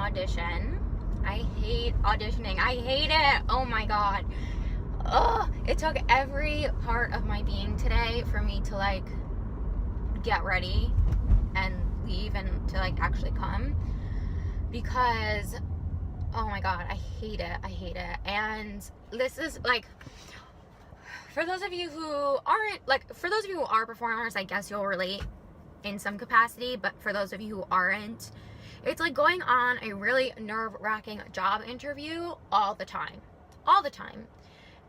audition. I hate auditioning. I hate it. Oh my god. Ugh. It took every part of my being today for me to like get ready and leave and to like actually come, because oh my god, I hate it. I hate it. And this is like, for those of you who aren't, like, for those of you who are performers, I guess you'll relate in some capacity, but for those of you who aren't, it's like going on a really nerve-wracking job interview all the time,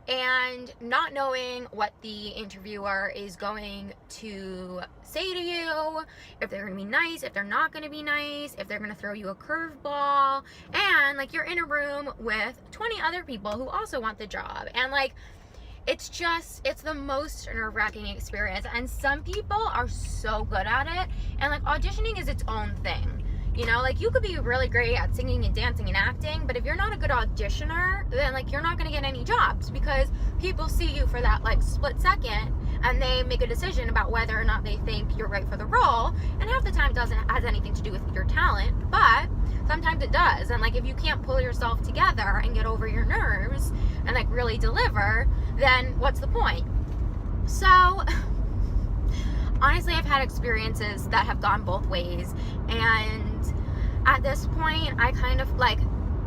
and not knowing what the interviewer is going to say to you, if they're going to be nice, if they're not going to be nice, if they're going to throw you a curveball, and like you're in a room with 20 other people who also want the job, and like it's the most nerve-wracking experience. And some people are so good at it, and like auditioning is its own thing. You know, like you could be really great at singing and dancing and acting, but if you're not a good auditioner, then like you're not going to get any jobs, because people see you for that like split second and they make a decision about whether or not they think you're right for the role. And half the time it doesn't have anything to do with your talent, but sometimes it does. And like if you can't pull yourself together and get over your nerves and like really deliver, then what's the point? So honestly, I've had experiences that have gone both ways, and at this point, I kind of like,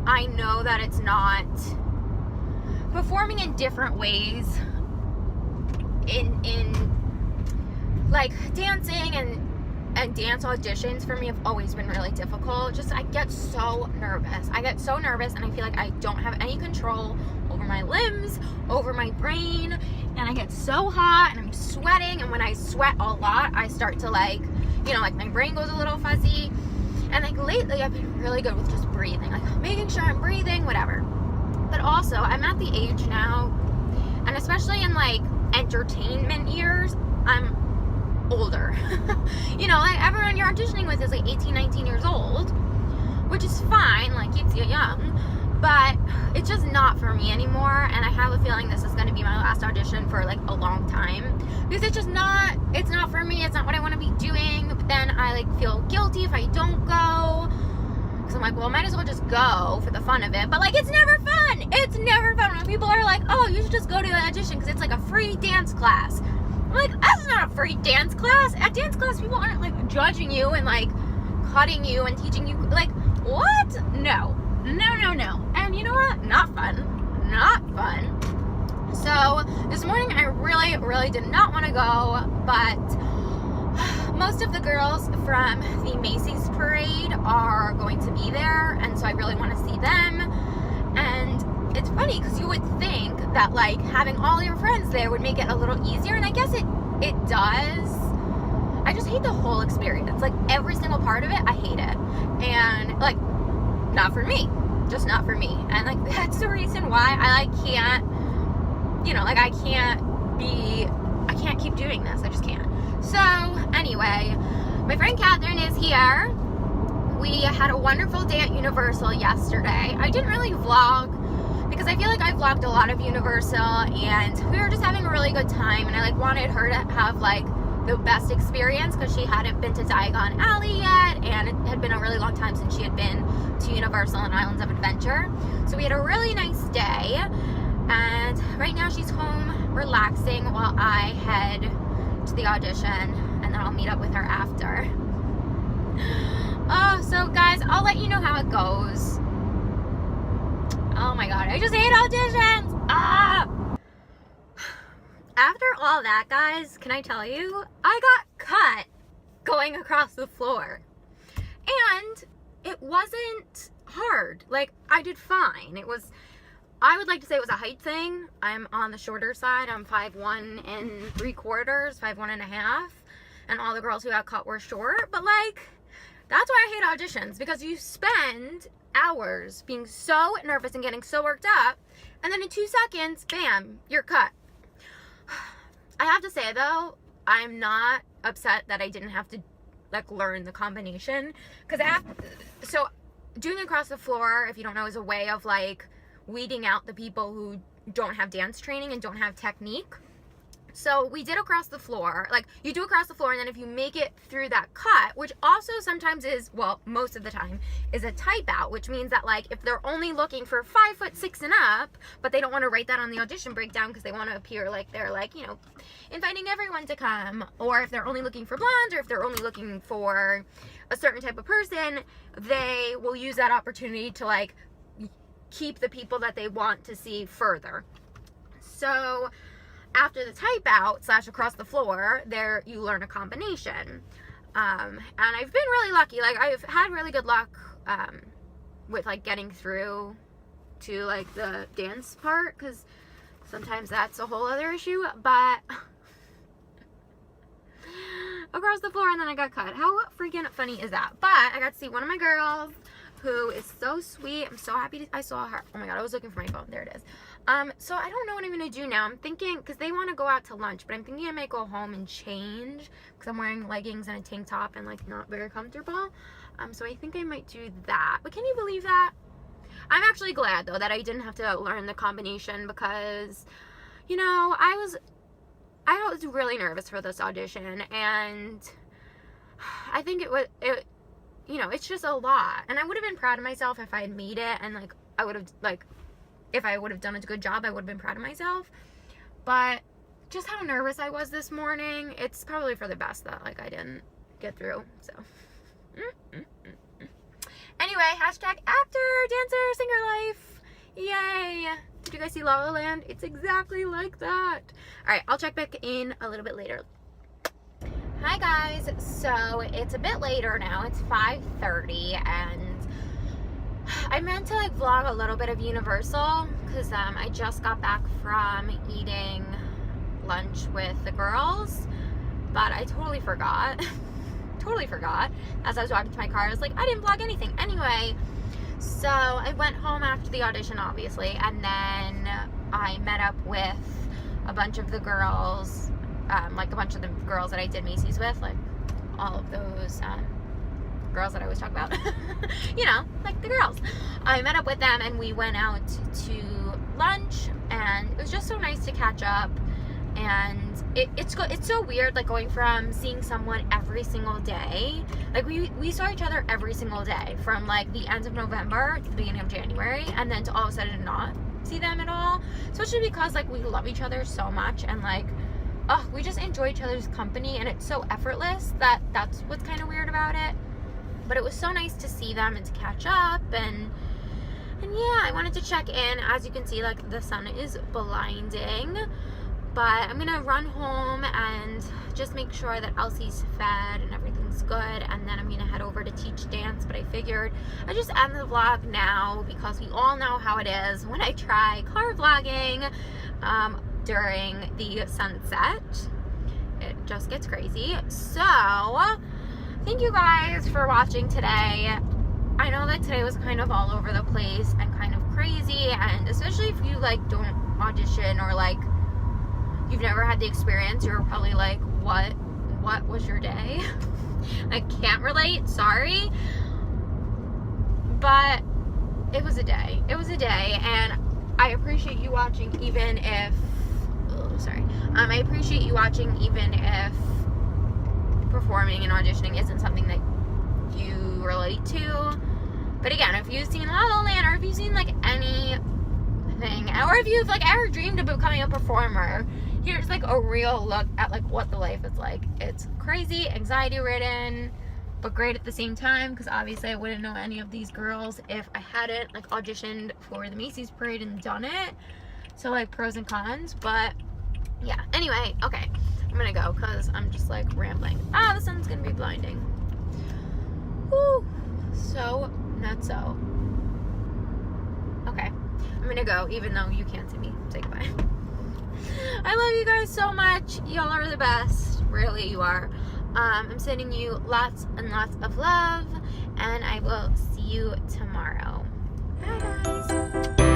I know that it's not performing in different ways in like dancing and dance auditions for me have always been really difficult. Just I get so nervous and I feel like I don't have any control over my limbs, over my brain, and I get so hot and I'm sweating, and when I sweat a lot I start to like, you know, like my brain goes a little fuzzy. And like lately I've been really good with just breathing, like making sure I'm breathing, whatever. But also I'm at the age now, and especially in like entertainment years, I'm older. You know, like everyone you're auditioning with is like 18, 19 years old, which is fine, like keeps you young, but it's just not for me anymore. And I have a feeling this is going to be my last audition for like a long time, because it's not for me. It's not what I want to be doing. But then I like feel guilty if I don't go, because I'm like, well, I might as well just go for the fun of it. But like, it's never fun. It's never fun when people are like, oh, you should just go to the audition because it's like a free dance class. I'm like, that's not a free dance class. At dance class, people aren't like judging you and like cutting you and teaching you. Like, what? No. And you know what? Not fun. So this morning I really did not want to go, but most of the girls from the Macy's parade are going to be there, and so I really want to see them. And it's funny because you would think that like having all your friends there would make it a little easier, and I guess it does. I just hate the whole experience. Like every single part of it, I hate it. And like, not for me. Just not for me. And like that's the reason why I like can't, you know, like I can't keep doing this. I just can't. So anyway, my friend Catherine is here. We had a wonderful day at Universal yesterday. I didn't really vlog because I feel like I vlogged a lot of Universal, and we were just having a really good time, and I like wanted her to have like the best experience because she hadn't been to Diagon Alley yet, and it had been a really long time since she had been to Universal and Islands of Adventure. So we had a really nice day, and right now she's home relaxing while I head to the audition, and then I'll meet up with her after. Oh, so guys, I'll let you know how it goes. Oh my god, I just hate auditions! After all that, guys, can I tell you, I got cut going across the floor. And it wasn't hard. Like, I did fine. I would like to say it was a height thing. I'm on the shorter side. I'm 5'1" and 3/4, 5'1 1/2. And all the girls who got cut were short. But, like, that's why I hate auditions. Because you spend hours being so nervous and getting so worked up. And then in 2 seconds, bam, you're cut. I have to say, though, I'm not upset that I didn't have to, like, learn the combination. Because so doing across the floor, if you don't know, is a way of, like, weeding out the people who don't have dance training and don't have technique. So we did across the floor. Like, you do across the floor, and then if you make it through that cut, which also sometimes is, well, most of the time, is a type out, which means that, like, if they're only looking for 5'6" and up, but they don't want to write that on the audition breakdown because they want to appear like they're, like, you know, inviting everyone to come, or if they're only looking for blonde, or if they're only looking for a certain type of person, they will use that opportunity to, like, keep the people that they want to see further. So after the type out / across the floor, there you learn a combination. And I've been really lucky. Like, I've had really good luck with, like, getting through to, like, the dance part, because sometimes that's a whole other issue. But across the floor, and then I got cut. How freaking funny is that? But I got to see one of my girls who is so sweet. I'm so happy I saw her. Oh my god, I was looking for my phone. There it is. So I don't know what I'm gonna do now. I'm thinking, because they want to go out to lunch, but I'm thinking I might go home and change, because I'm wearing leggings and a tank top and, like, not very comfortable. So I think I might do that. But can you believe that? I'm actually glad, though, that I didn't have to learn the combination, because, you know, I was really nervous for this audition, and I think you know, it's just a lot. And I would have been proud of myself if I had made it, and, like, I would have, like, if I would have done a good job, I would have been proud of myself. But just how nervous I was this morning, it's probably for the best that, like, I didn't get through. So anyway, hashtag actor, dancer, singer life. Yay. Did you guys see La La Land? It's exactly like that. All right, I'll check back in a little bit later. Hi guys, so it's a bit later now. It's 5:30, and I meant to, like, vlog a little bit of Universal, because I just got back from eating lunch with the girls, but I totally forgot. Totally forgot. As I was walking to my car, I was like, I didn't vlog anything. Anyway, so I went home after the audition, obviously, and then I met up with a bunch of the girls, like a bunch of the girls that I did Macy's with, like all of those girls that I always talk about. You know, like the girls. I met up with them, and we went out to lunch, and it was just so nice to catch up. And it's so weird, like, going from seeing someone every single day. Like, we saw each other every single day from, like, the end of November to the beginning of January, and then to all of a sudden not see them at all. Especially because, like, we love each other so much, and, like, we just enjoy each other's company, and it's so effortless that that's what's kind of weird about it. But it was so nice to see them and to catch up, and yeah, I wanted to check in. As you can see, like, the sun is blinding, but I'm gonna run home and just make sure that Elsie's fed and everything's good, and then I'm gonna head over to teach dance. But I figured I'd just end the vlog now, because we all know how it is when I try car vlogging during the sunset. It just gets crazy. So thank you guys for watching today. I know that today was kind of all over the place and kind of crazy, and especially if you, like, don't audition, or, like, you've never had the experience, you're probably like, what was your day? I can't relate, sorry. But it was a day. It was a day, and I appreciate you watching, even if, I appreciate you watching even if performing and auditioning isn't something that you relate to. But again, if you've seen La La Land, or if you've seen, like, anything, or if you've, like, ever dreamed of becoming a performer, here's, like, a real look at, like, what the life is like. It's crazy, anxiety ridden, but great at the same time, because obviously I wouldn't know any of these girls if I hadn't, like, auditioned for the Macy's parade and done it. So, like, pros and cons. But yeah, anyway, okay, I'm gonna go, because I'm just, like, rambling. The sun's gonna be blinding. Woo, so nutso. Okay, I'm gonna go, even though you can't see me. Say goodbye. I love you guys so much. Y'all are the best. Really, you are. I'm sending you lots and lots of love, and I will see you tomorrow. Bye, guys.